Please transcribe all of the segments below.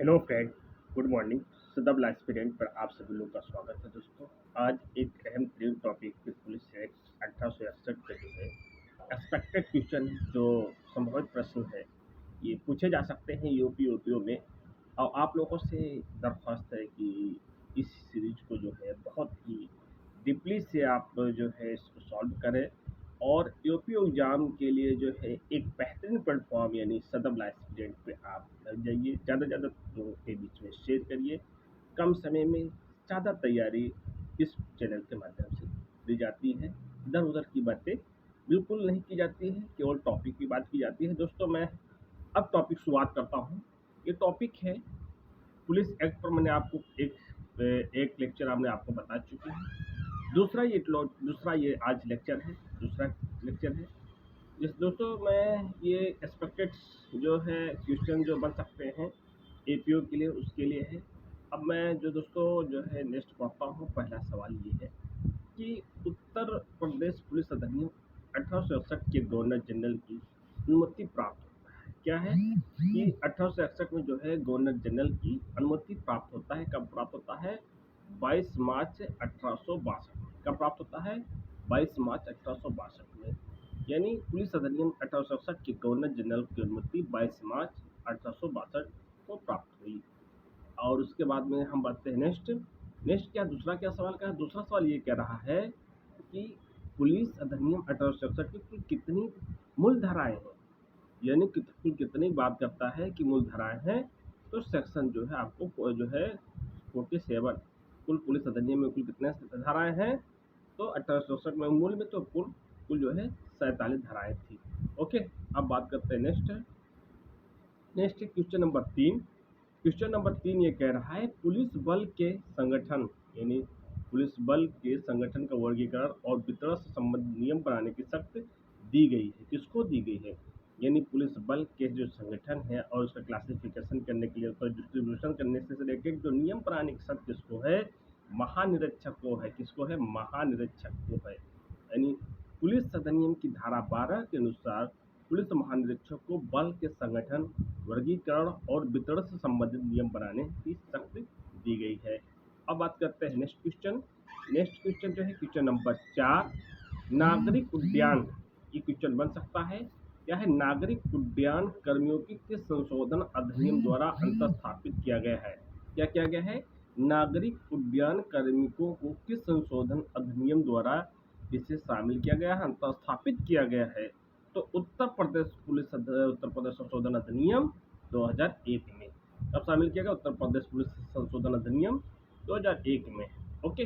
Hello friend, good morning. सदब aspirant पर आप सभी लोग का स्वागत है दोस्तों। आज एक अहम तरीन टॉपिक पे पुलिस एक्ट 1861 पे जो है एक्सपेक्टेड क्वेश्चन जो संभावित प्रश्न है ये पूछे जा सकते हैं यूपीओ में। और आप लोगों से दरख्वास्त है कि इस सीरीज को जो है बहुत ही डीपली से आप जो है इसको सॉल्व करें और यूपीओ एग्जाम के लिए जो है एक बेहतरीन प्लेटफॉर्म यानी सदब लाइव स्टूडेंट पे आप लग जाइए। ज़्यादा से ज़्यादा लोगों के बीच में शेयर करिए। कम समय में ज़्यादा तैयारी इस चैनल के माध्यम से दी जाती है। इधर उधर की बातें बिल्कुल नहीं की जाती है, केवल टॉपिक की बात की जाती है। दोस्तों, मैं अब टॉपिक शुरुआत करता हूँ। ये टॉपिक है पुलिस एक्ट पर। मैंने आपको एक लेक्चर आपने आपको बता चुके हैं। दूसरा ये आज लेक्चर है, दूसरा लेक्चर है। जिस दोस्तों मैं ये एक्सपेक्टेड जो है क्वेश्चन जो बन सकते हैं एपीओ के लिए उसके लिए है। अब मैं जो दोस्तों जो है नेक्स्ट पढ़ता हूँ। पहला सवाल ये है कि उत्तर प्रदेश पुलिस अधिनियम 1867 के गवर्नर जनरल की अनुमति प्राप्त होता है। क्या है कि 1861 में जो है गवर्नर जनरल की अनुमति प्राप्त होता है। कब प्राप्त होता है? 22 मार्च 1862 में। कब प्राप्त होता है? 22 मार्च 1862 में। यानी पुलिस अधिनियम 1867 के गवर्नर जनरल की अनुमति 22 मार्च 1862 को प्राप्त हुई। और उसके बाद में हम बढ़ते हैं नेक्स्ट क्या सवाल का है? दूसरा सवाल ये कह रहा है कि पुलिस अधिनियम 1867 की कुल कितनी मूल धाराएं हैं, यानी कुल कितनी बात करता है कि मूल धाराएं हैं। तो सेक्शन जो है आपको जो है 47, कुल पुलिस अधिनियम में कुल कितने धाराएं हैं? तो 1867 में मूल में तो कुल जो है 47 धाराएं थी। ओके, अब बात करते हैं नेक्स्ट क्वेश्चन नंबर 3 ये कह रहा है पुलिस बल के संगठन यानी पुलिस बल के संगठन का वर्गीकरण और वितरण से संबंधित नियम बनाने की शर्त दी गई है। किसको दी गई है? यानी पुलिस बल के जो संगठन है और उसका क्लासिफिकेशन करने के लिए उसका डिस्ट्रीब्यूशन करने से रिलेटेड जो नियम बनाने की शर्त किसको है? महानिरीक्षक को है। किसको है? महानिरीक्षक को है। यानी पुलिस अधिनियम की धारा 12 के अनुसार पुलिस महानिरीक्षक को बल के संगठन, वर्गीकरण और वितरण से संबंधित नियम बनाने की शक्ति दी गई है। अब बात करते हैं नेक्स्ट क्वेश्चन जो है क्वेश्चन नंबर 4, नागरिक उड्डयन। ये क्वेश्चन बन सकता है। क्या है? नागरिक उड्डयन कर्मियों की किस संशोधन अधिनियम द्वारा अंतर्स्थापित किया गया है? क्या किया गया है? नागरिक उड्डयन कार्मिकों को किस संशोधन अधिनियम द्वारा इसे शामिल किया गया है, अंतर्स्थापित किया गया है? तो उत्तर प्रदेश संशोधन अधिनियम 2001 में। अब शामिल किया गया उत्तर प्रदेश पुलिस संशोधन अधिनियम 2001 में। ओके,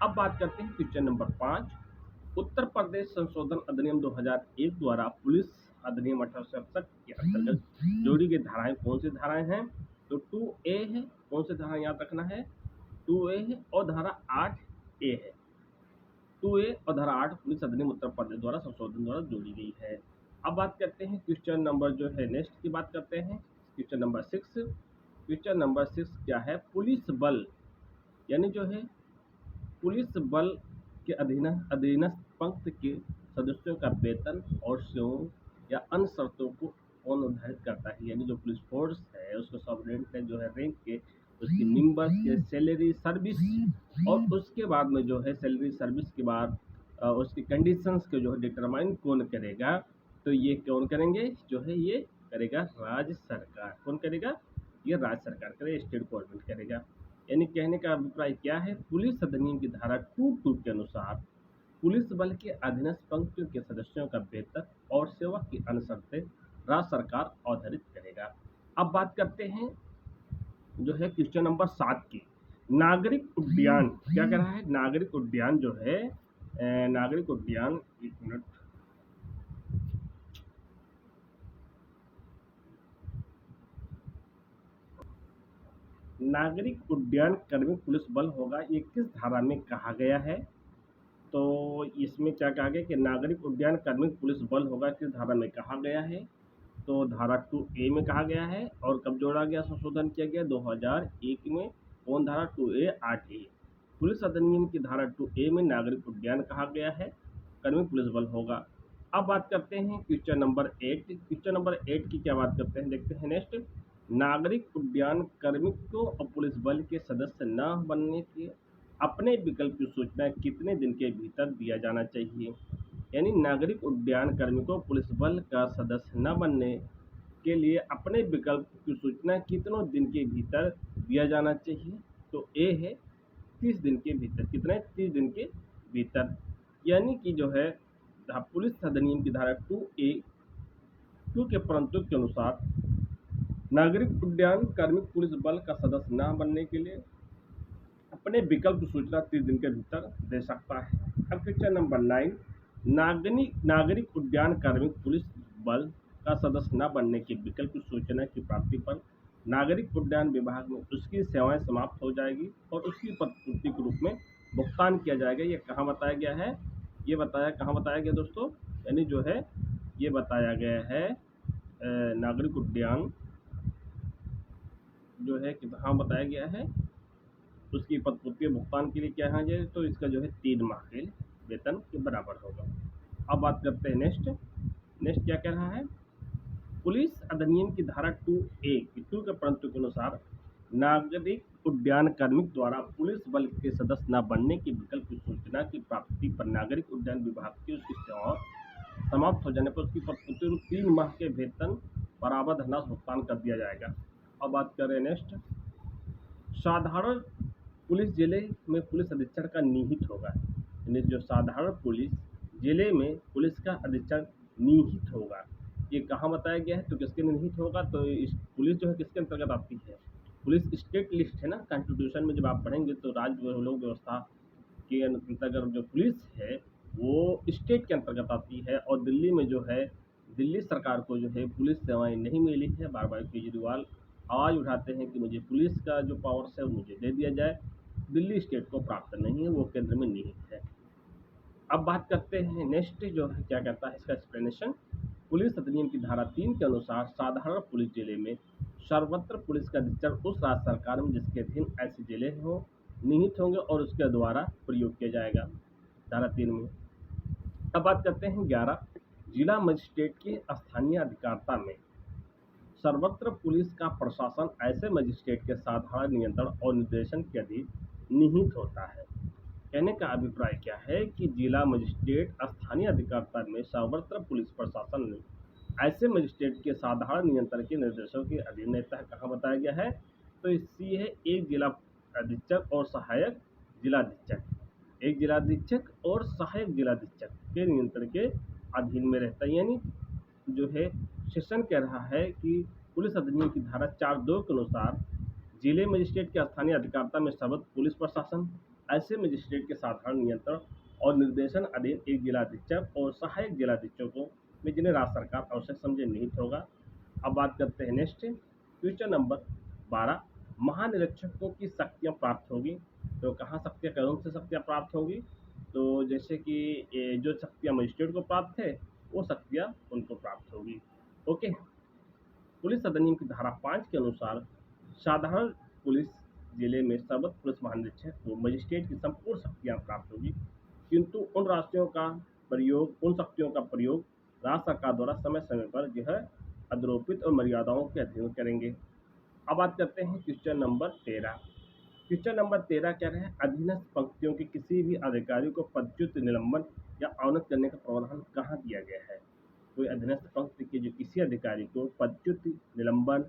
अब बात करते हैं क्वेश्चन नंबर 5, उत्तर प्रदेश संशोधन अधिनियम 2001 द्वारा पुलिस अधिनियम 1867 के अंतर्गत जोड़ी गई धाराएं कौन सी धाराएं हैं? तो 2A है। कौन सी धारा याद रखना है? 2A है और धारा 8A है। 2A और धारा 8 पुलिस अधिनियम उत्तर प्रदेश द्वारा संशोधन द्वारा जोड़ी गई है। अब बात करते हैं क्वेश्चन नंबर जो है नेक्स्ट की बात करते हैं क्वेश्चन नंबर 6 क्या है? पुलिस बल यानी जो है पुलिस बल के अधीनस्थ पंक्ति के सदस्यों का वेतन और सेवाओं या अन्य शर्तों को कौन निर्धारित करता है? यानी जो पुलिस फोर्स है उसको सब रेंक जो है रैंक के उसके मेंबर्स के सैलरी सर्विस और उसके बाद में जो है सैलरी सर्विस के बाद उसकी कंडीशंस के जो है डिटरमाइन कौन करेगा? तो ये कौन करेंगे? जो है ये करेगा राज्य सरकार। कौन करेगा? ये राज्य सरकार करेगा, स्टेट गवर्नमेंट करेगा। यानी कहने का अभिप्राय क्या है? पुलिस अधिनियम की धारा 22 के अनुसार पुलिस बल के अधीनस्थ पंक्तियों के सदस्यों का वेतन और सेवा की अन्य शर्तें राज्य सरकार निर्धारित करेगा। अब बात करते हैं जो है क्वेश्चन नंबर 7 की, नागरिक उड्डयन। क्या कह रहा है? नागरिक उड्डयन जो है नागरिक उड्डयन, एक मिनट, नागरिक उड्डयन कर्मी पुलिस बल होगा, ये किस धारा में कहा गया है? तो इसमें क्या कहा गया कि नागरिक उड्डयन कार्मिक पुलिस बल होगा, किस धारा में कहा गया है? तो धारा 2A में कहा गया है। और कब जोड़ा गया, संशोधन किया गया? 2001 में। कौन धारा? 2A 8A। पुलिस अधिनियम की धारा 2A में नागरिक उड्डयन कहा गया है, कार्मिक पुलिस बल होगा। अब बात करते हैं क्वेश्चन नंबर 8 की क्या बात करते हैं, देखते हैं नेक्स्ट नागरिक उड्डयन कार्मिक को और पुलिस बल के सदस्य न बनने के अपने विकल्प की सूचना कितने दिन के भीतर दिया जाना चाहिए। यानी नागरिक उड्डयन कर्मी को पुलिस बल का सदस्य न बनने के लिए अपने विकल्प की सूचना कितनों दिन के भीतर दिया जाना चाहिए। तो ए है 30 दिन के भीतर। कितने? 30 दिन के भीतर। यानी कि जो है पुलिस अधिनियम की धारा 2A 2 के परंतु के अनुसार नागरिक उड्डयन कार्मिक पुलिस बल का सदस्य न बनने के लिए अपने विकल्प की सूचना 30 दिन के भीतर दे सकता है। अब क्वेश्चन नंबर 9, नागरिक उड्डयन कार्मिक पुलिस बल का सदस्य न बनने के विकल्प की सूचना की प्राप्ति पर नागरिक उड्डयन विभाग में उसकी सेवाएं समाप्त हो जाएगी और उसकी प्रतिपूर्ति के रूप में भुगतान किया जाएगा। ये कहाँ बताया गया है? ये कहाँ बताया गया दोस्तों? यानी जो है ये बताया गया है नागरिक उड्डयन जो है कि कहाँ बताया गया है, उसकी प्रतिपूर्ति भुगतान के लिए क्या है, तो इसका जो है 3 माह के वेतन के बराबर होगा। अब बात करते हैं नेक्स्ट क्या कह रहा है? पुलिस अधिनियम की धारा 2A 2 के परंतु के अनुसार नागरिक उड्डयन कार्मिक द्वारा पुलिस बल के सदस्य न बनने के विकल्प की सूचना की प्राप्ति पर नागरिक उड्डयन विभाग की उसकी सेवा समाप्त हो जाने पर उसकी प्रतिपूर्ति रूप 3 माह के वेतन बराबर धनराशि भुगतान कर दिया जाएगा। अब बात करें नेक्स्ट, साधारण पुलिस जिले में पुलिस अधीक्षक का निहित होगा। यानी जो साधारण पुलिस जिले में पुलिस का अधीक्षक निहित होगा, ये कहाँ बताया गया है? तो किसके निहित होगा? तो इस पुलिस जो है किसके अंतर्गत आती है? पुलिस स्टेट लिस्ट है ना, कॉन्स्टिट्यूशन में जब आप पढ़ेंगे तो राज्य लोक व्यवस्था के अंतर्गत जो पुलिस है वो स्टेट के अंतर्गत आती है। और दिल्ली में जो है दिल्ली सरकार को जो है पुलिस सेवाएं नहीं मिली है। बार बार केजरीवाल आवाज़ उठाते हैं कि मुझे पुलिस का जो पावर्स है वो मुझे दे दिया जाए। दिल्ली स्टेट को प्राप्त नहीं है, वो केंद्र में निहित है। अब बात करते हैं नेक्स्ट जो है क्या कहता है इसका एक्सप्लेनेशन। पुलिस अधिनियम की धारा 3 के अनुसार साधारण पुलिस जिले में सर्वत्र पुलिस का अधीक्षक उस राज्य सरकार में जिसके अधीन ऐसे जिले हो निहित होंगे और उसके द्वारा प्रयोग किया जाएगा धारा 3 में। अब बात करते हैं 11, जिला मजिस्ट्रेट की स्थानीय अधिकारिता में सर्वत्र पुलिस का प्रशासन ऐसे मजिस्ट्रेट के साधारण नियंत्रण और निर्देशन के अधीन निहित होता है। कहने का अभिप्राय क्या है कि जिला मजिस्ट्रेट स्थानीय अधिकारिता में सर्वत्र पुलिस प्रशासन ऐसे मजिस्ट्रेट के साधारण नियंत्रण के निर्देशों के अधीन रहता है। कहाँ बताया गया है? तो इसी है एक जिला अधीक्षक और सहायक जिलाधीक्षक, एक जिलाधीक्षक और सहायक जिलाधीक्षक के नियंत्रण के अधीन में रहता है। यानी जो है सेशन कह रहा है कि पुलिस अधिनियम की धारा 4(2) के अनुसार जिले मजिस्ट्रेट के स्थानीय अधिकारिता में सर्वत्र पुलिस प्रशासन ऐसे मजिस्ट्रेट के साधारण नियंत्रण और निर्देशन अधीन एक जिलाधीक्षक और सहायक जिलाधीक्षकों में जिन्हें राज्य सरकार आवश्यक समझे निहित होगा। अब बात करते हैं नेक्स्ट क्वेश्चन नंबर 12, महानिरीक्षकों की शक्तियाँ प्राप्त होगी। तो कहाँ शक्तियाँ, कौन सी शक्तियाँ प्राप्त होगी? तो जैसे कि जो शक्तियाँ मजिस्ट्रेट को प्राप्त है वो शक्तियाँ उनको प्राप्त होगी। ओके। पुलिस अधिनियम की धारा 5 के अनुसार साधारण पुलिस जिले में सर्वत्र पुलिस महानिरीक्षक को मजिस्ट्रेट की संपूर्ण शक्तियाँ प्राप्त होगी, किंतु उन शक्तियों का प्रयोग राज्य सरकार द्वारा समय समय पर जो है अध्यारोपित और मर्यादाओं के अधीन करेंगे। अब बात करते हैं क्वेश्चन नंबर 13। क्वेश्चन नंबर 13 क्या है? अधीनस्थ पंक्तियों के किसी भी अधिकारी को पदच्युत, निलंबन या अवनत करने का प्रावधान कहाँ दिया गया है? कोई अधीनस्थ पंक्ति के जो किसी अधिकारी को पदच्युत, निलंबन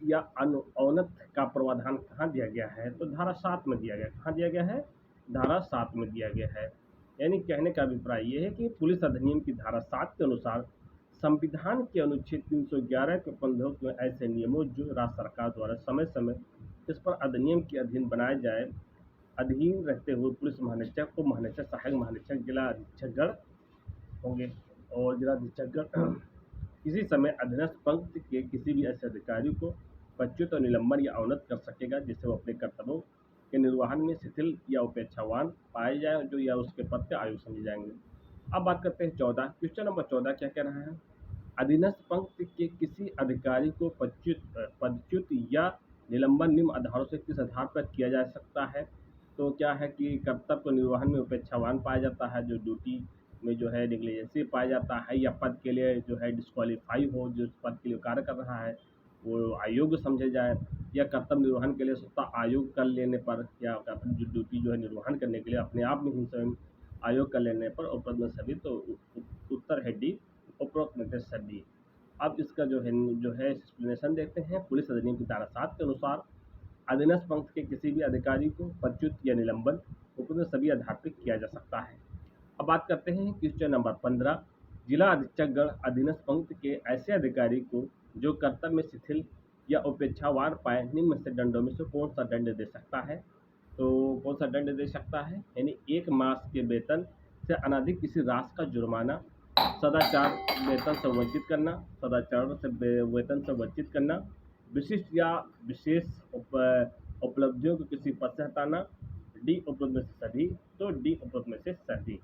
या अवनत का प्रावधान कहाँ दिया गया है? तो धारा 7 में दिया गया। कहाँ दिया गया है? धारा 7 में दिया गया है। यानी कहने का अभिप्राय ये है कि पुलिस अधिनियम की धारा 7 के अनुसार संविधान के अनुच्छेद 311 के बंधक में ऐसे नियमों जो राज्य सरकार द्वारा समय समय इस पर अधिनियम के अधीन बनाए जाए, अधीन रहते हुए पुलिस महानिरीक्षक, उप महानिरीक्षक, सहायक महानिरीक्षक, जिला अधीक्षकगण होंगे। और जिला अधीक्षकगण किसी समय अधीनस्थ पंक्ति के किसी भी ऐसे अधिकारी को पदच्युत और निलंबन या अवनत कर सकेगा जिससे वो अपने कर्तव्यों के निर्वहन में शिथिल या उपेक्षावान पाए जाए जो या उसके पद के आयु समझे जाएंगे। अब बात करते हैं 14। क्वेश्चन नंबर 14 क्या कह रहा है? अधीनस्थ पंक्ति के किसी अधिकारी को पदच्युत या निलंबन निम्न आधारों से किस आधार पर किया जा सकता है? तो क्या है कि कर्तव्य को निर्वहन में उपेक्षावान पाया जाता है, जो ड्यूटी में जो है नेग्लिजेंसी पाया जाता है, या पद के लिए जो है डिस्क्वालीफाई हो, जो पद के लिए कार्य कर रहा है, वो अयोग्य समझे जाएँ या कर्तव्य निर्वहन के लिए स्वतः आयोग कर लेने पर या अपनी जो ड्यूटी जो है निर्वहन करने के लिए अपने आप में ही स्वयं आयोग कर लेने पर उपरोक्त में सभी, तो उत्तर है डी, उपरोक्त में से सभी। अब इसका जो है एक्सप्लेनेशन देखते हैं। पुलिस अधिनियम की धारा 7 के अनुसार अधीनस्थ पंक्ति के किसी भी अधिकारी को पदच्युत या निलंबन उपरोक्त में सभी आधार पर किया जा सकता है। अब बात करते हैं क्वेश्चन नंबर 15। जिला अधीक्षकगण अधीनस्थ पंक्ति के ऐसे अधिकारी को जो कर्तव्य में शिथिल या उपेक्षावार पाए निम्न से दंडों में से कौन सा दंड दे सकता है? तो कौन सा दंड दे सकता है? यानी 1 मास के वेतन से अनधिक किसी राशि का जुर्माना, सदाचार वेतन से वंचित करना, सदाचार से वेतन से वंचित करना, विशिष्ट या विशेष उपलब्धियों को किसी पद से हटाना, डी उपरोक्त में से सभी, तो डी उपरोक्त में से सभी।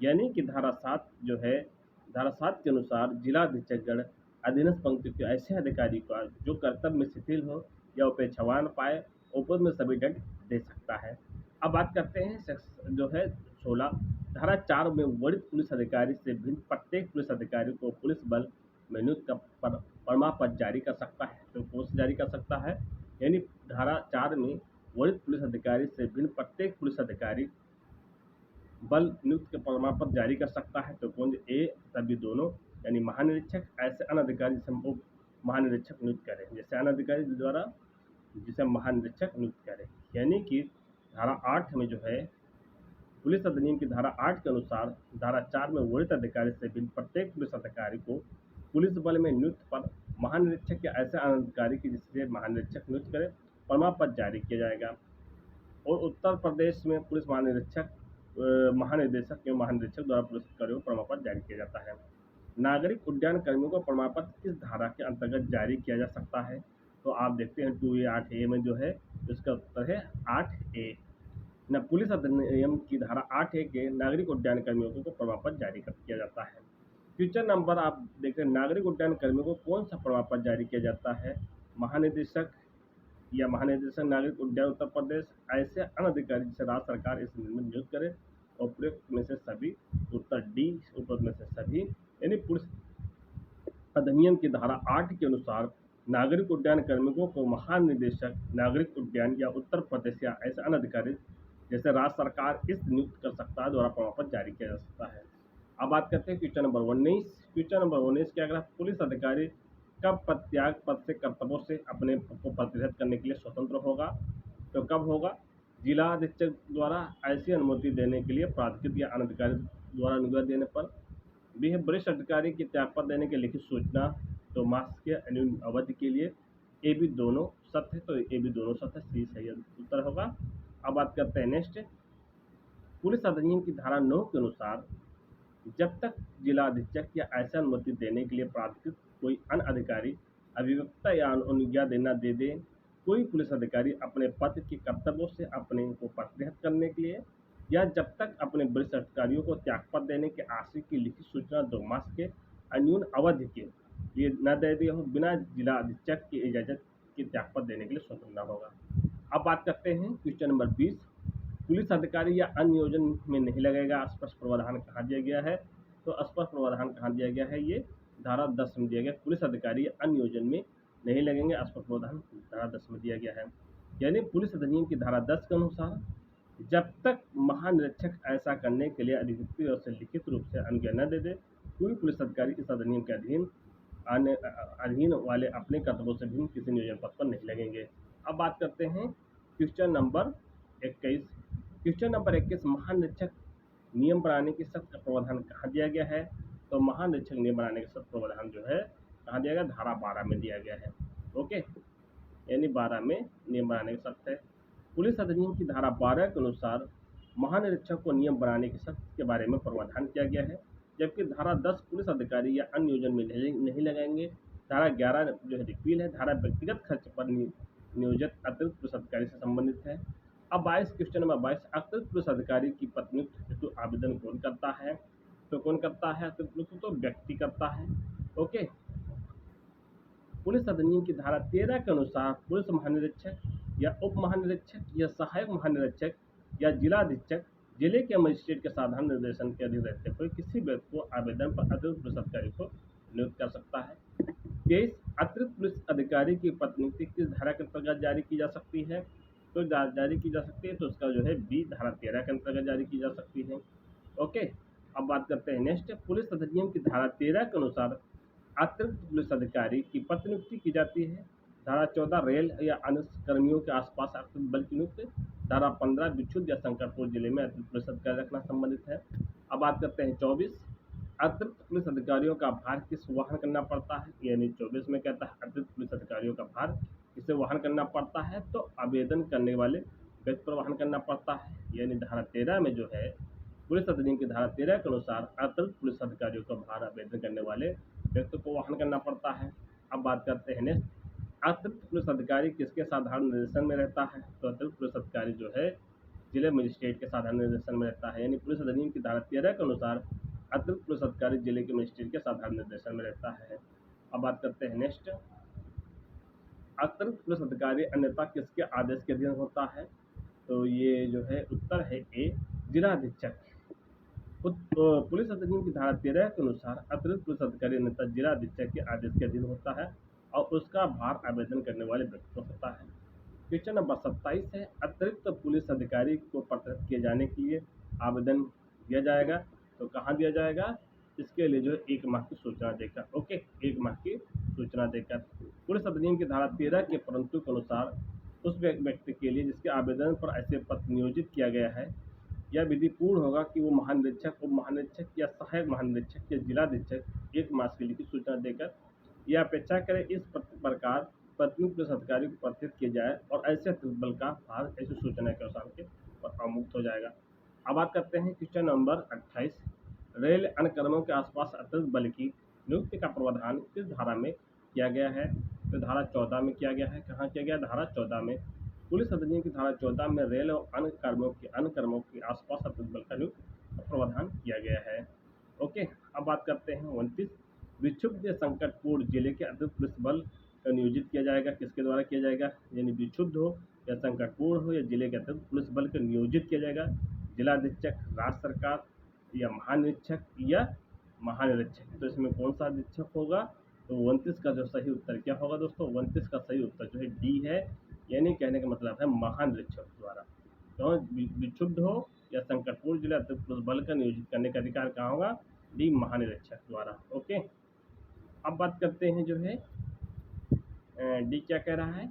यानी कि धारा 7 जो है, धारा 7 के अनुसार जिला अधीक्षकगण अधीनस्थ पंक्ति के ऐसे अधिकारी का जो कर्तव्य में शिथिल हो या उपेक्षावान पाए उपरोक्त में सभी दंड दे सकता है। अब बात करते हैं जो है 16। धारा 4 में वरिष्ठ पुलिस अधिकारी से भिन्न प्रत्येक पुलिस अधिकारी को पुलिस बल में नियुक्त प्रमाण पत्र जारी कर सकता है। तो कौन सा जारी कर सकता है? यानी धारा 4 में वरिष्ठ पुलिस अधिकारी से भिन्न प्रत्येक पुलिस अधिकारी बल नियुक्त के प्रमाण पत्र जारी कर सकता है। तो कौन? ए सभी दोनों, यानी महानिरीक्षक ऐसे अन्य अधिकारी जिसे महानिरीक्षक नियुक्त करें, जैसे अन्य अधिकारी द्वारा जिसे महानिरीक्षक नियुक्त करें। यानी कि धारा 8 में जो है पुलिस अधिनियम की धारा 8 के अनुसार धारा 4 में वरिष्ठ अधिकारी से भिन्न प्रत्येक पुलिस अधिकारी को पुलिस बल में नियुक्त पर महानिरीक्षक या ऐसे अन्य अधिकारी की जिससे महानिरीक्षक नियुक्त करे प्रमाण पत्र जारी किया जाएगा। और उत्तर प्रदेश में पुलिस महानिरीक्षक महानिदेशक एवं महानिरीक्षक द्वारा पुलिस कर्मियों को प्रमाण पत्र जारी किया जाता है। नागरिक उड्डयन कर्मियों को प्रमाण पत्र किस धारा के अंतर्गत जारी किया जा सकता है? तो आप देखते हैं 2A 8A में जो है इसका उत्तर है 8A। न पुलिस अधिनियम की धारा 8A के नागरिक उड्डयन कर्मियों को प्रमाण पत्र जारी किया जाता है। क्वेश्चन नंबर आप देखते हैं, नागरिक उड्डयन कर्मियों को कौन सा प्रमाण पत्र जारी किया जाता है? महानिदेशक या महानिदेशक नागरिक उड्डयन उत्तर प्रदेश, ऐसे अन्य अधिकारी जिसे राज्य सरकार इस नियुक्त करे, उपयुक्त में से सभी, उत्तर डी उपयुक्त में से सभी। यानी पुलिस अधिनियम की धारा 8 के अनुसार नागरिक उड्डयन कर्मियों को महानिदेशक नागरिक उड्डयन या उत्तर प्रदेश या ऐसे अन्य अधिकारी जैसे राज्य सरकार इस नियुक्त कर सकता है द्वारा प्रमाण पत्र जारी किया जा सकता है। अब बात करते हैं क्वेश्चन नंबर 19। क्वेश्चन नंबर 19 क्या कहा? पुलिस अधिकारी कब त्याग पद से कर्तव्यों से अपने को प्रतिहत करने के लिए स्वतंत्र होगा? तो कब होगा? जिला अधीक्षक द्वारा ऐसी अनुमति देने के लिए प्राधिकृत या अनधिकारी द्वारा अनुज्ञा देने पर भी है। वरिष्ठ अधिकारी की त्यागपत्र देने की लिखित सूचना 2 मास के न्यून अवधि के लिए, ए बी दोनों सत्य है, तो ए बी दोनों सत्य, सी सही उत्तर होगा। अब बात करते हैं नेक्स्ट, पुलिस अधिनियम की धारा 9 के अनुसार जब तक जिला अधीक्षक या ऐसा अनुमति देने के लिए प्राधिकृत कोई अन्य अधिकारी अभिव्यक्ता या अनुज्ञा देना दे कोई पुलिस अधिकारी अपने पद के कर्तव्यों से अपने को प्रतिहत करने के लिए या जब तक अपने वरिष्ठ अधिकारियों को त्यागपत्र देने के आशय की लिखित सूचना 2 मास के अन्यून अवधि के लिए न दे दिया हो, बिना जिला अधीक्षक की इजाजत के त्यागपत्र देने के लिए स्वतंत्र होगा। अब बात करते हैं क्वेश्चन नंबर 20। पुलिस अधिकारी या अन्य नियोजन में नहीं लगेगा, स्पष्ट प्रावधान कहाँ दिया गया है? तो स्पष्ट प्रावधान कहाँ दिया गया है? ये धारा 10 में दिया गया। पुलिस अधिकारी या अन्य नियोजन में नहीं लगेंगे, स्पष्ट प्रावधान धारा 10 में दिया गया है। यानी पुलिस अधिनियम की धारा 10 के अनुसार जब तक महानिरीक्षक ऐसा करने के लिए अधिकृत और से लिखित रूप से अनुज्ञा न दे कोई पुलिस अधिकारी इस अधिनियम के अधीन वाले अपने कर्तव्यों से भिन्न किसी नियोजन पद पर नहीं लगेंगे। अब बात करते हैं क्वेश्चन नंबर 21। क्वेश्चन नंबर 21, महानिरीक्षक नियम बनाने की सख्त प्रावधान कहाँ दिया गया है? तो महानिरीक्षक नियम बनाने का सख्त प्रावधान जो है कहाँ दिया गया? धारा 12 में दिया गया है। ओके, यानी 12 में नियम बनाने का सख्त है। पुलिस अधिनियम की धारा 12 के अनुसार महानिरीक्षक को नियम बनाने की सख्त के बारे में प्रावधान किया गया है, जबकि धारा 10 पुलिस अधिकारी या अन्य नियोजन में नहीं लगाएंगे। धारा 11 जो है रिपील है। धारा व्यक्तिगत खर्च पर नियोजित अतिरिक्त पुलिस अधिकारी से संबंधित है। अब 22 क्वेश्चन नंबर 22, अतिरिक्त पुलिस अधिकारी की पदोन्नति हेतु आवेदन कौन करता है? तो कौन करता है अतिरिक्त पुलिस? तो व्यक्ति करता है। ओके, पुलिस अधिनियम की धारा 13 के अनुसार पुलिस महानिरीक्षक या उप महानिरीक्षक या सहायक महानिरीक्षक या जिला अधीक्षक जिले के मजिस्ट्रेट के साधारण निर्देशन के अधीन रहते हुए किसी व्यक्ति को आवेदन पर अतिरिक्त पुलिस अधिकारी को नियुक्त कर सकता है। 23 अतिरिक्त पुलिस अधिकारी की प्रतिनियुक्ति किस धारा के अंतर्गत जारी की जा सकती है? तो जारी की जा सकती है, तो उसका जो है बी धारा 13 के अंतर्गत जारी की जा सकती है। ओके, अब बात करते हैं नेक्स्ट, पुलिस अधिनियम की धारा 13 के अनुसार अतिरिक्त पुलिस अधिकारी की प्रतिनियुक्ति की जाती है। धारा 14 रेल या अन्य कर्मियों के आसपास अतिरिक्त बल की नियुक्ति। धारा 15 विक्षुब्ध या संकटपूर्ण जिले में अतिरिक्त पुलिस अधिकारी रखना संबंधित है। अब बात करते हैं 24 अतिरिक्त पुलिस अधिकारियों का भार किस वहन करना पड़ता है? यानी 24 में कहता है अतिरिक्त पुलिस अधिकारियों का भार किसे वहन करना पड़ता है? तो आवेदन करने वाले व्यक्ति पर वहन करना पड़ता है। यानी धारा 13 में जो है पुलिस अधिनियम की धारा 13 के अनुसार अतिरिक्त पुलिस अधिकारियों का भार आवेदन करने वाले व्यक्ति को वहन करना पड़ता है। अब बात करते हैं नेक्स्ट, अतिरिक्त पुलिस अधिकारी किसके साधारण निर्देशन में रहता है? तो अतिरिक्त पुलिस अधिकारी जो है जिले मजिस्ट्रेट के साधारण निर्देशन में रहता है। यानी पुलिस अधिनियम की धारा 13 के अनुसार अतिरिक्त पुलिस अधिकारी जिले के मजिस्ट्रेट के साधारण निर्देशन में रहता है। अब बात करते हैं नेक्स्ट, अतिरिक्त पुलिस अधिकारी अन्यथा किसके आदेश के अधीन होता है? तो ये जो है उत्तर है ए जिला अधीक्षक। पुलिस अधिनियम की धारा 13 के अनुसार अतिरिक्त पुलिस अधिकारी अन्यथा जिला अधीक्षक के आदेश के अधीन होता है और उसका भार आवेदन करने वाले व्यक्ति को होता है। क्वेश्चन नंबर 27 है, अतिरिक्त पुलिस अधिकारी को पदस्थ किए जाने के लिए आवेदन दिया जाएगा, तो कहाँ दिया जाएगा? इसके लिए जो 1 माह की सूचना देकर, ओके, 1 माह की सूचना देकर। पुलिस अधिनियम की धारा 13 के परंतु के अनुसार उस व्यक्ति के लिए जिसके आवेदन पर ऐसे पद नियोजित किया गया है, यह विधि पूर्ण होगा कि वो महानिरीक्षक, उप महानिरीक्षक या सहायक महानिरीक्षक या जिलाधीक्षक 1 मास के लिए की सूचना देकर यह अपेक्षा करें इस प्रकार प्रतिनियुक्त पुलिस अधिकारी को पदस्थ किया जाए और ऐसे अतिरिक्त बल का भार ऐसी सूचना के अनुसार के मुक्त हो जाएगा। अब बात करते हैं क्वेश्चन नंबर 28, रेल अन्य कर्मों के आसपास अतिरिक्त बल की नियुक्ति का प्रावधान किस धारा में किया गया है? तो धारा 14 में किया गया है। कहाँ किया गया? धारा 14 में। पुलिस अधिनियम की धारा 14 में रेल और अन्य कर्मों के आसपास अतिरिक्त बल का नियुक्त प्रावधान किया गया है। ओके, अब बात करते हैं 29, विक्षुब्ध या संकटपूर्ण जिले के अतिरिक्त पुलिस बल का नियोजित किया जाएगा, किसके द्वारा किया जाएगा? यानी विक्षुब्ध हो या संकटपूर्ण हो या जिले के अतिरिक्त पुलिस बल का नियोजित किया जाएगा जिलाधीक्षक, राज्य सरकार या महानिरीक्षक या महानिरीक्षक। तो इसमें कौन सा अधीक्षक होगा? तो 29 का जो सही उत्तर क्या होगा दोस्तों? 29 का सही उत्तर जो है डी है। यानी कहने का मतलब है महानिरीक्षक द्वारा। तो विक्षुब्ध हो या संकटपूर्ण जिला अतिरिक्त पुलिस बल का नियोजित करने का अधिकार कहाँ होगा? डी महानिरीक्षक द्वारा। ओके, अब बात करते हैं जो है डी क्या कह रहा है,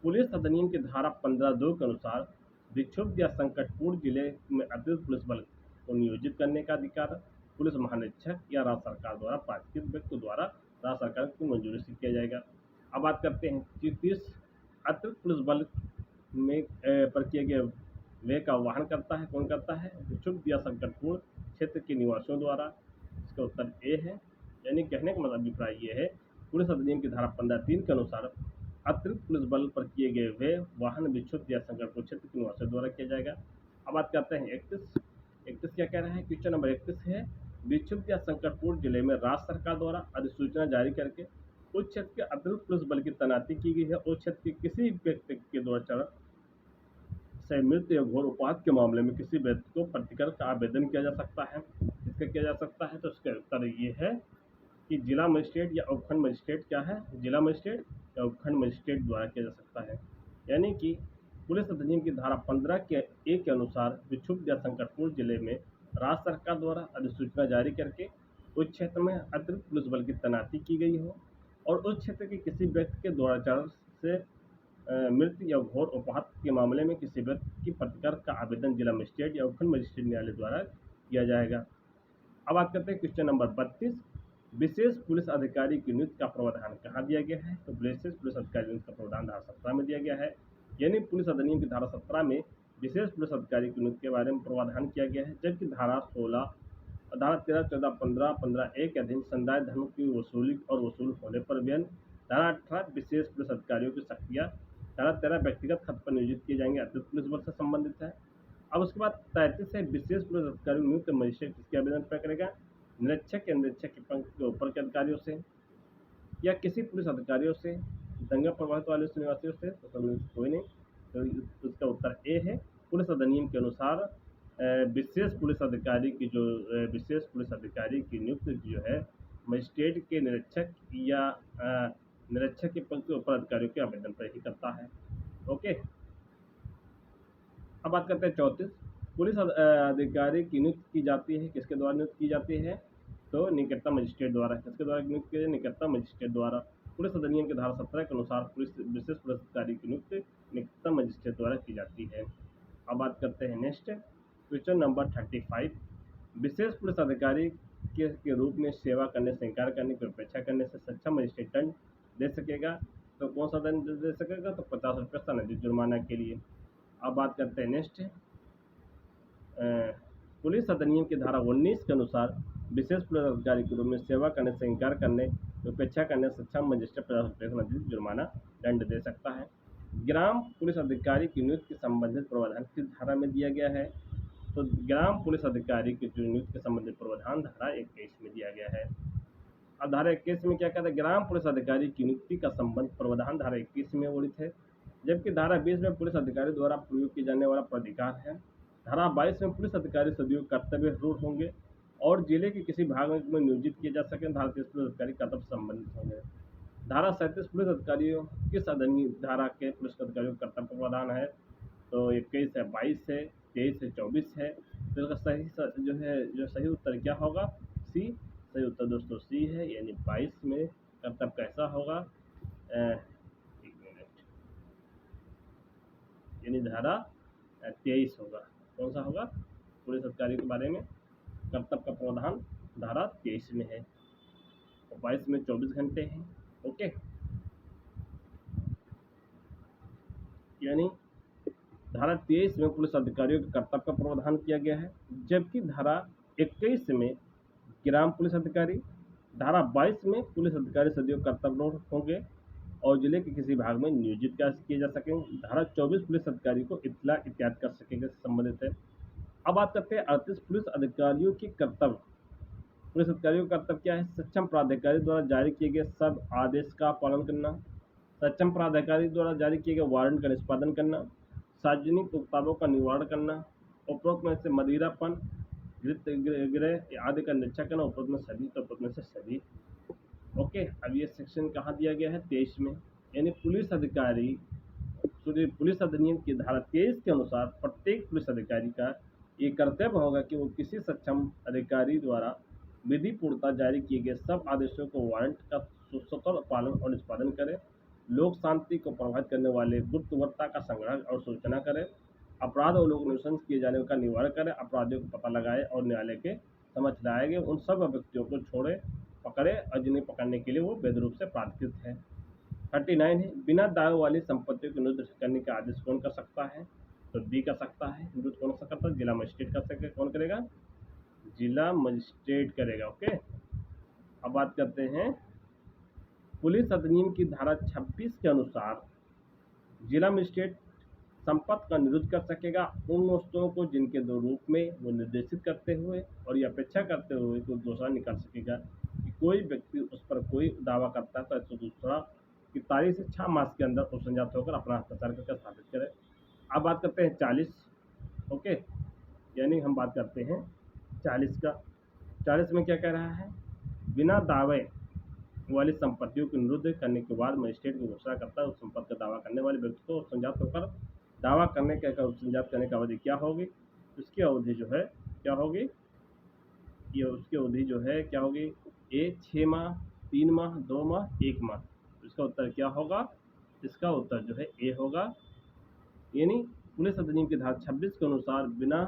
पुलिस अधिनियम की धारा 15(2) के अनुसार विक्षुब्ध या संकटपूर्ण जिले में अतिरिक्त पुलिस बल को नियोजित करने का अधिकार पुलिस महानिरीक्षक या राज्य सरकार द्वारा प्राधिकृत व्यक्ति द्वारा राज्य सरकार की मंजूरी से किया जाएगा। अब बात करते हैं 30, अतिरिक्त पुलिस बल में पर किए गए व्यय का वहन करता है, कौन करता है? विक्षुब्ध या संकटपूर्ण क्षेत्र के निवासियों द्वारा। इसका उत्तर ए है। यानी कहने का मतलब अभिप्राय ये है, पुलिस अधिनियम की धारा 15(3) के अनुसार अतिरिक्त पुलिस बल पर किए गए व्यय वाहन विक्षुब्ध या संकटपूर्ण क्षेत्र के निवासियों द्वारा किया जाएगा। अब बात करते हैं 31 क्या कह रहा है? क्वेश्चन नंबर 31 है, विक्षुब्ध या संकटपूर्ण जिले में राज्य सरकार द्वारा अधिसूचना जारी करके उस क्षेत्र के अतिरिक्त पुलिस बल की तैनाती की गई है। उस क्षेत्र के किसी व्यक्ति के द्वारा से मृत्यु या घोर उपात के मामले में किसी व्यक्ति को प्रतिकर का आवेदन किया जा सकता है। इसका किया जा सकता है, तो इसका उत्तर ये है कि जिला मजिस्ट्रेट या उपखंड मजिस्ट्रेट क्या है? जिला मजिस्ट्रेट या उपखंड मजिस्ट्रेट द्वारा किया जा सकता है। यानी कि पुलिस अधिनियम की धारा 15 के ए के अनुसार विक्षुब्ध या संकटपूर्ण जिले में राज्य सरकार द्वारा अधिसूचना जारी करके उस क्षेत्र में अतिरिक्त पुलिस बल की तैनाती की गई हो और उस क्षेत्र के किसी व्यक्ति के द्वारा से मृत्यु या घोर उपात के मामले में किसी व्यक्ति की प्रतिकर का आवेदन जिला मजिस्ट्रेट या उपखंड मजिस्ट्रेट न्यायालय द्वारा किया जाएगा। अब बात करते हैं क्वेश्चन नंबर 32, विशेष पुलिस अधिकारी की नियुक्ति का प्रावधान कहाँ दिया गया है? तो विशेष पुलिस अधिकारी नियुक्ति का प्रावधान धारा 17 में दिया गया है। यानी पुलिस अधिनियम की धारा 17 में विशेष पुलिस अधिकारी की नियुक्ति के बारे में प्रावधान किया गया है, जबकि धारा 13, 14, 15, 15(a) के अधीन संदाय धर्म की वसूली और वसूल होने पर व्यय, धारा 18 विशेष पुलिस अधिकारियों की शक्तियाँ, धारा 13 व्यक्तिगत खत पर नियोजित किए जाएंगे अतिरिक्त पुलिस बल से संबंधित है। अब उसके बाद 33 है, विशेष पुलिस अधिकारी नियुक्त मजिस्ट्रेट किसके आवेदन पर करेगा? निरीक्षक या निरीक्षक के पंक्ति के ऊपर के अधिकारियों से या किसी पुलिस अधिकारियों से, दंगा प्रभावित वाले निवासियों से, तो कोई नहीं। तो उसका उत्तर ए है। पुलिस अधिनियम के अनुसार विशेष पुलिस अधिकारी की नियुक्ति जो है मजिस्ट्रेट के निरीक्षक या निरीक्षक के पद के ऊपर अधिकारियों के आवेदन पर ही करता है। ओके, अब बात करते हैं 34। पुलिस अधिकारी की नियुक्ति की जाती है, किसके द्वारा नियुक्त की जाती है? तो निकटतम मजिस्ट्रेट द्वारा। किसके द्वारा नियुक्त की जाती है? निकटतम मजिस्ट्रेट द्वारा। पुलिस अधिनियम की धारा 17 के अनुसार विशेष पुलिस अधिकारी की नियुक्ति निकटतम मजिस्ट्रेट द्वारा की जाती है। अब बात करते हैं नेक्स्ट क्वेश्चन नंबर 35। विशेष पुलिस अधिकारी के रूप में सेवा करने से इनकार करने की अपेक्षा करने से सक्षम मजिस्ट्रेट दंड दे सकेगा। तो कौन सा दंड दे सकेगा? तो 50 रुपये संबंधित जुर्माना के लिए। अब बात करते हैं नेक्स्ट पुलिस अधिनियम की धारा 19 के अनुसार विशेष पुलिस अधिकारी के रूप में सेवा करने से इनकार करने की अपेक्षा करने से सक्षम मजिस्ट्रेट 50 रुपये संबंधित जुर्माना दंड दे सकता है। ग्राम पुलिस अधिकारी की नियुक्ति के संबंधित प्रावधान किस धारा में दिया गया है? तो ग्राम पुलिस अधिकारी की नियुक्ति के संबंधित प्रावधान धारा 21 में दिया गया है। अब धारा 21 में क्या कहता है? ग्राम पुलिस अधिकारी की नियुक्ति का संबंध प्रावधान धारा 21 में वर्णित है, जबकि धारा 20 में पुलिस अधिकारी द्वारा प्रयोग किए जाने वाला प्राधिकार है। धारा 22 में पुलिस अधिकारी सदैव कर्तव्य रूढ़ होंगे और जिले के किसी भाग में नियोजित किए जा सकें। धारा 30 पुलिस अधिकारी कर्तव्य संबंधित होंगे। धारा 37 पुलिस अधिकारियों किस अधिनियम धारा के पुलिस अधिकारियों का कर्तव्य प्रावधान है? तो 21 है, 22 है, 23 है, 24 है। तो इसका सही उत्तर क्या होगा? सी सही उत्तर दोस्तों सी है, यानी 22 में कर्तव्य कैसा होगा? एक मिनट, यानी धारा 23 होगा। कौन सा होगा? पुलिस अधिकारी के बारे में कर्तव्य का प्रावधान धारा 23 में है और 22 में 24 घंटे हैं। ओके, यानी धारा 23 में पुलिस अधिकारियों के कर्तव्य का प्रावधान किया गया है, जबकि धारा 21 में ग्राम पुलिस अधिकारी, धारा 22 में पुलिस अधिकारी सदैव कर्तव्य होंगे और जिले के किसी भाग में नियोजित किए जा सकेंगे। धारा 24 पुलिस अधिकारी को इत्तला इत्यादि कर सकेंगे संबंधित है। अब बात करते हैं 38 पुलिस अधिकारियों की कर्तव्य। पुलिस अधिकारियों का कर्तव्य क्या है? सक्षम प्राधिकारी द्वारा जारी किए गए सब आदेश का पालन करना, सक्षम प्राधिकारी द्वारा जारी किए गए वारंट का निष्पादन करना, सार्वजनिक उत्पादों का निवारण करना, उपरोक्त में से मदिरापान गृह आदि का निरीक्षण करना। उपरोक्त में सभी, तो उपरोक्त में से सभी। ओके, अब ये सेक्शन कहाँ दिया गया है? 23 में। यानी पुलिस अधिकारी पुलिस अधिनियम की धारा 23 के अनुसार प्रत्येक पुलिस अधिकारी का ये कर्तव्य होगा कि वो किसी सक्षम अधिकारी द्वारा विधि पूर्वक जारी किए गए सब आदेशों को वारंट का स्वतंत्र पालन और निष्पादन करे, लोक शांति को प्रभावित करने वाले गुप्त वार्ता का संग्रह और सूचना करे, अपराध और लोक निशंस किए जाने का निवारण करे, अपराधियों को पता लगाए और न्यायालय के समझ लाए गए उन सब व्यक्तियों को छोड़े पकड़े और जिन्हें पकड़ने के लिए वो वैध रूप से प्राधिकृत है। 39 है, बिना दावे वाली संपत्तियों को निरुद्ध करने का आदेश कौन कर सकता है? तो डी कर सकता है। निरुद्ध कौन कर सकता है? जिला मजिस्ट्रेट कर सकते। कौन करेगा? जिला मजिस्ट्रेट करेगा। ओके, अब बात करते हैं पुलिस अधिनियम की धारा 26 के अनुसार जिला मजिस्ट्रेट संपत्ति का निरुद्ध कर सकेगा उन वस्तुओं को जिनके दो रूप में वो निर्देशित करते हुए और यह अपेक्षा करते हुए तो दूसरा निकाल सकेगा कि कोई व्यक्ति उस पर कोई दावा करता है तो दूसरा की तारीख से 6 मास के अंदर उपसंजात होकर अपना हस्ताक्षर करके स्थापित करे। अब बात करते हैं 40। ओके, यानी हम बात करते हैं 40 का। 40 में क्या कह रहा है? बिना दावे वाली संपत्तियों को निरुद्ध करने के बाद मजिस्ट्रेट को घोषणा करता है उस संपत्ति का दावा करने वाले व्यक्ति को उपसंजात होकर दावा करने का उपसंजात करने की अवधि क्या होगी? उसकी अवधि जो है क्या होगी? ये उसकी अवधि जो है क्या होगी? 6 माह, 3 माह, 2 माह, 1 माह। इसका उत्तर क्या होगा? इसका उत्तर जो है ए होगा। यानी पुलिस अधिनियम की धारा 26 के अनुसार बिना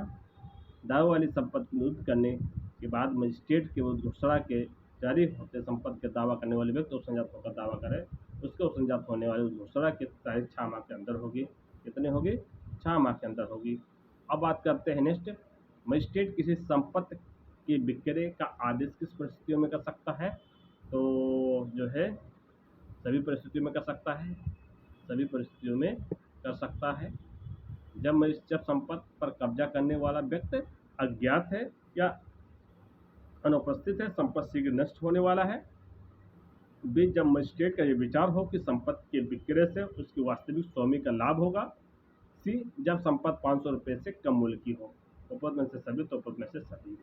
दावे वाली संपत्ति निरुद्ध करने के बाद मजिस्ट्रेट के घोषणा के जारी होते संपत्ति का दावा करने वाले व्यक्ति उपसंजात होकर दावा करे उसके उपसंजात होने वाली घोषणा की तारीख 6 माह के अंदर होगी। कितने होगी? 6 माह के अंदर होगी। अब बात करते हैं नेक्स्ट, मजिस्ट्रेट किसी संपत्ति के विक्रय का आदेश किस परिस्थितियों में कर सकता है? तो जो है सभी परिस्थितियों में कर सकता है। सभी परिस्थितियों में कर सकता है। जब संपत्ति पर कब्जा करने वाला व्यक्ति अज्ञात है या अनुपस्थित है, संपत्ति शीघ्र नष्ट होने वाला है, जब मजिस्ट्रेट का ये विचार हो कि संपत्ति के विक्रय से उसकी वास्तविक स्वामी का लाभ होगा। सी, जब संपत्ति 500 रुपये से कम मूल्य की हो। उपरोक्त में से सभी, तो उपरोक्त में से सभी।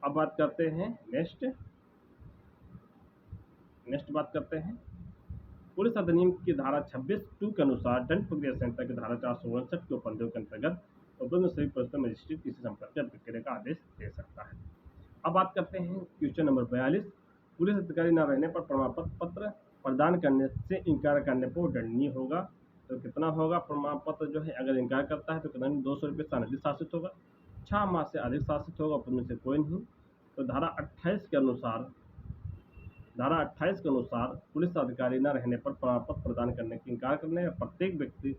अब बात करते हैं नेक्स्ट नेक्स्ट बात करते हैं, पुलिस अधिनियम की धारा 26(2) के अनुसार दंड प्रक्रिया संहिता की धारा 459 के उपबंधों के अंतर्गत उपबंध सभी पुलिस मजिस्ट्रेट किसी संपत्ति या प्रक्रिया का आदेश दे सकता है। अब बात करते हैं क्वेश्चन नंबर 42, पुलिस अधिकारी न रहने पर प्रमाण पत्र प्रदान करने से इनकार करने पर दंडनीय होगा। तो कितना होगा? प्रमाण पत्र जो है अगर इनकार करता है तो कितना 200 रुपये सानदी शासित होगा, 6 माह से अधिक शासित होगा, उसमें से कोई नहीं। तो धारा 28 के अनुसार पुलिस अधिकारी न रहने पर प्रमाण पत्र प्रदान करने की इनकार करने या प्रत्येक व्यक्ति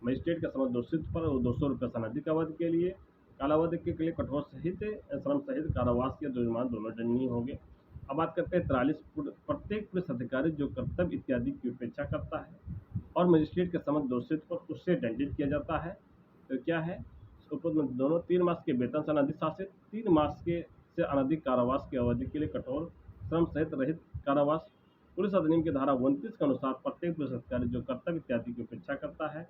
मजिस्ट्रेट के समक्ष दोषित पर 200 रुपये सानदी कालावधि के लिए कठोर सहित श्रम सहित कारावास या जुर्माना दोनों दंडनीय होंगे। अब बात करते हैं 43, प्रत्येक पुलिस अधिकारी जो कर्तव्य इत्यादि की उपेक्षा करता है और मजिस्ट्रेट के समक्ष दोषित पर उससे दंडित किया जाता है। तो क्या है? दोनों 3 मास के वेतन से अनधिक शासित, 3 मास के से अनधिक कारावास की अवधि के लिए कठोर श्रम सहित रहित कारावास। पुलिस अधिनियम की धारा 29 के अनुसार प्रत्येक पुलिस अधिकारी जो कर्तव्य इत्यादि की उपेक्षा करता है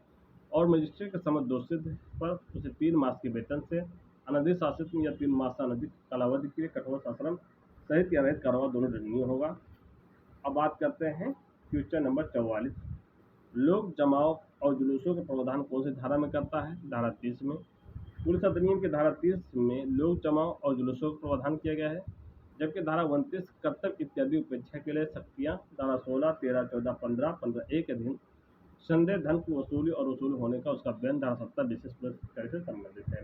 और मजिस्ट्रेट के समक्ष दोषित पर उसे 3 मास के वेतन से अनधिक शासित या 3 मास से अनधिक कालावधि के लिए कठोर सश्रम सहित या रहित कारावास दोनों दंडनीय होगा। अब बात करते हैं क्वेश्चन नंबर 44, लोक जमाव और जुलूसों का प्रावधान कौन सी धारा में करता है? धारा 30 में। पुलिस अधिनियम की धारा 30 में लोक जमाव और जुलूसों का प्रावधान किया गया है, जबकि धारा 29 कर्तव्य इत्यादि उपेक्षा के लिए शक्तियाँ, धारा 16, 13, 14, 15, 15(a) के अधीन संदेह धन की वसूली और वसूल होने का उसका बयान, धारा 70 विशेष पुलिस अधिकारी से संबंधित है।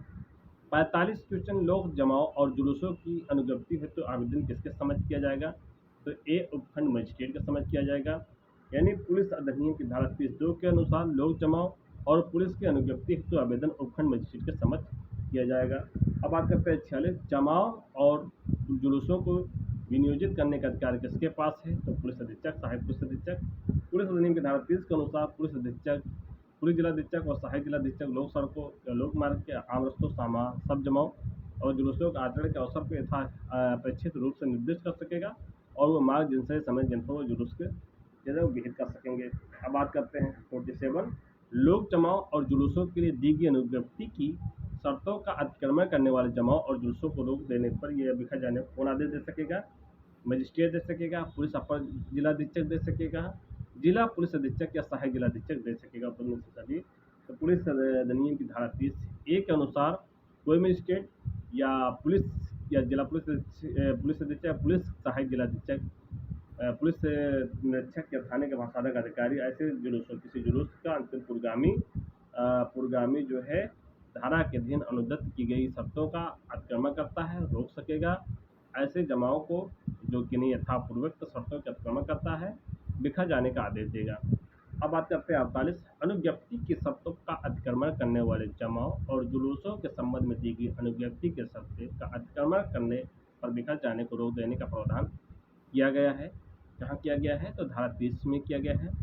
45 क्वेश्चन, लोक जमाव और जुलूसों की अनुज्ञप्ति हेतु तो आवेदन किसके समझ किया जाएगा? तो ए उपखंड मजिस्ट्रेट के समझ किया जाएगा। यानी पुलिस अधिनियम की धारा 32 के अनुसार लोक जमाव और पुलिस की अनुज्ञप्ति हेतु तो आवेदन उपखंड मजिस्ट्रेट के समझ किया जाएगा। अब बात करते हैं 46, जमाव और जुलूसों को विनियोजित करने का अधिकार किसके पास है? तो पुलिस अधीक्षक, सहायक पुलिस अधीक्षक। पुलिस अधिनियम की धारा 30 के अनुसार पुलिस अधीक्षक, पुलिस जिलाधीक्षक और सहायक जिलाधीक्षक लोक सड़कों या लोक मार्ग के आम रस्तों, सब जमाव और जुलूसों के आचरण के अवसर पर अपेक्षित रूप से निर्दिष्ट कर सकेगा और वो मार्ग जिनसे समय जनता जुलूस के विहित कर सकेंगे। अब बात करते हैं 47, लोक जमाव और जुलूसों के लिए दी गई अनुज्ञप्ति की शर्तों का अतिक्रमण करने वाले जमाव और जुलूसों को रोक देने पर यह बिखा जाने कौन आदेश दे सकेगा? मजिस्ट्रेट दे सकेगा, पुलिस अपर जिलाधीक्षक दे सकेगा, जिला पुलिस अधीक्षक या सहायक जिलाधीक्षक दे सकेगा। सभी तो पुलिस अधिनियम की धारा 30(a) के अनुसार कोई मजिस्ट्रेट या पुलिस या जिला पुलिस अधीक्षक, पुलिस सहायक जिलाधीक्षक, पुलिस निरीक्षक या थाने के भाषाधक अधिकारी ऐसे किसी जुलूस का अंतिम पुरगामी जो है धारा के अधीन अनुदत्त की गई शर्तों का अतिक्रमण करता है, रोक सकेगा। ऐसे जमाव को जो कि नहीं यथापूर्वक शर्तों के अतिक्रमण करता है, बिखर जाने का आदेश देगा। अब बात करते हैं 48, अनुज्ञप्ति की शर्तों का अतिक्रमण करने वाले जमाव और जुलूसों के संबंध में दी गई अनुज्ञप्ति के शर्त का अतिक्रमण करने पर बिखर जाने को रोक देने का प्रावधान किया गया है। कहाँ किया गया है? तो धारा 30 में किया गया है।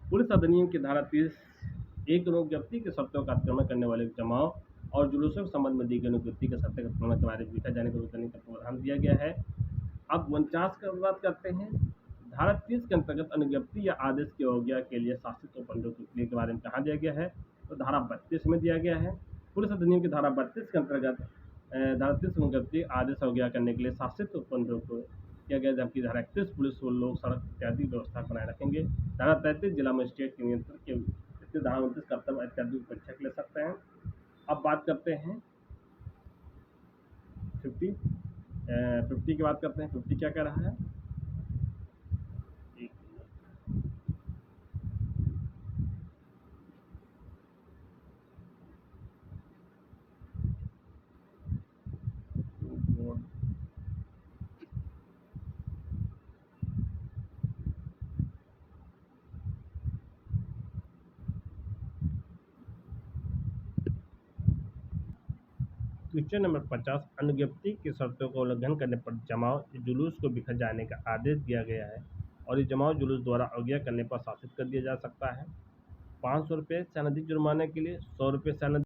पुलिस अधिनियम की धारा 30(1) अनुज्ञप्ति की शर्तों का अतिक्रमण करने वाले जमाव और जुलूसों के संबंध में दी गई अनुज्ञप्ति के शर्तों के अतिक्रमण के बारे में बिखर जाने को रोक देने का प्रावधान दिया गया है। अब 49 की बात करते हैं। धारा 30 के अंतर्गत अनुज्ञप्ति या आदेश की अवज्ञा के लिए शासित उपबंधों के क्रिया के बारे में कहाँ दिया गया है? तो धारा 32 में दिया गया है। पुलिस अधिनियम की धारा 32 के अंतर्गत धारा 30 अनुज्ञप्ति आदेश अवज्ञा करने के लिए शासित उपबंधों को किया गया, जबकि धारा 31 पुलिस लोक सड़क इत्यादि व्यवस्था बनाए रखेंगे। धारा 33 जिला मजिस्ट्रेट के नियंत्रण के धारा 29 कर्तव्य इत्यादि उपेक्षा ले सकते हैं। अब बात करते हैं 50 की बात करते हैं। 50 क्या कह रहा है? क्वेश्चन नंबर 50, अनुज्ञप्ति की शर्तों का उल्लंघन करने पर जमाव जुलूस को बिखर जाने का आदेश दिया गया है और ये जमाव जुलूस द्वारा अवज्ञा करने पर शासित कर दिया जा सकता है। 500 रुपये से अनधिक जुर्माने के लिए 100 रुपये से